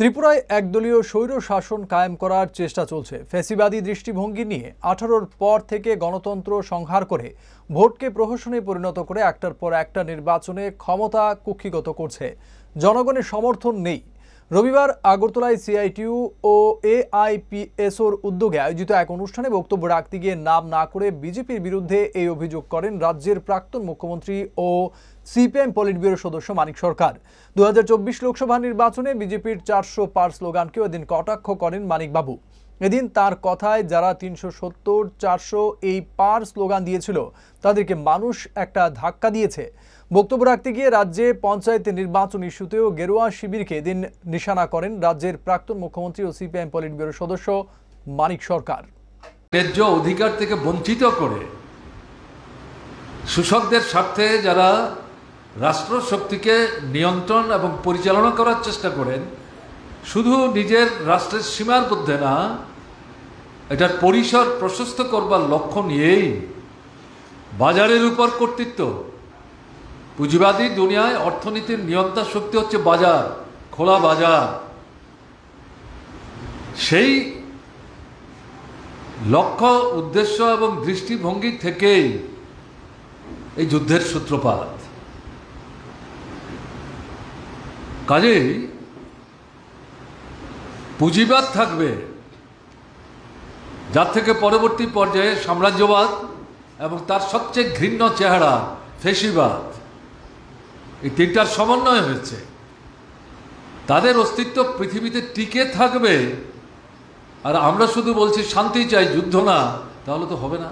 ত্রিপুরায় একদলীয় স্বৈর শাসন কায়েম করার চেষ্টা চলছে। ফ্যাসিবাদী দৃষ্টিভঙ্গি নিয়ে 18-র পর থেকে গণতন্ত্র সংহার করে ভোটকে প্রহসনে পরিণত করে একটার পর একটা নির্বাচনে ক্ষমতা কুক্ষিগত করছে। জনগণের সমর্থন নেই। রবিবার আগরতলায় সিআইটিইউ ও এআইপিএসওর উদ্যোগে আয়োজিত এক অনুষ্ঠানে বক্তব্য রাখতে গিয়ে নাম না করে বিজেপির বিরুদ্ধে এই অভিযোগ করেন রাজ্যের প্রাক্তন মুখ্যমন্ত্রী ও সিপিএম পলিট ব্যুরো সদস্য মানিক সরকার। 2024 লোকসভা নির্বাচনে বিজেপির 400 পার স্লোগানকেও এদিন কটাক্ষ করেন মানিকবাবু। এদিন তার কথায় যারা 370-400 এই পার স্লোগান দিয়েছিল তাদেরকে মানুষ একটা ধাক্কা দিয়েছে। বক্তব্য রাখতে গিয়ে রাজ্যে পঞ্চায়েত নির্বাচন ইস্যুতেও গেরুয়া শিবিরকে এদিন নিশানা করেন রাজ্যের প্রাক্তন মুখ্যমন্ত্রী ও সিপিএম পলিট ব্যুরো সদস্য মানিক সরকার। ন্যায্য অধিকার থেকে বঞ্চিত করে শোষকদের স্বার্থে যারা রাষ্ট্রশক্তিকে নিয়ন্ত্রণ এবং পরিচালনা করার চেষ্টা করেন, শুধু নিজের রাষ্ট্রের সীমার মধ্যে না, এটার পরিসর প্রশস্ত করবার লক্ষ্য নিয়েই বাজারের উপর কর্তৃত্ব। পুঁজিবাদী দুনিয়ায় অর্থনীতির নিয়ন্ত্রণ শক্তি হচ্ছে বাজার, খোলা বাজার। সেই লক্ষ্য, উদ্দেশ্য এবং দৃষ্টিভঙ্গি থেকেই এই যুদ্ধের সূত্রপাত। কাজেই পুঁজিবাদ থাকবে, যার থেকে পরবর্তী পর্যায়ে সাম্রাজ্যবাদ এবং তার সবচেয়ে ঘৃণ্য চেহারা ফ্যাসিবাদ, এই তিনটার সমন্বয় হয়েছে। তাদের অস্তিত্ব পৃথিবীতে টিকে থাকবে, আর আমরা শুধু বলছি শান্তি চাই, যুদ্ধ না, তাহলে তো হবে না।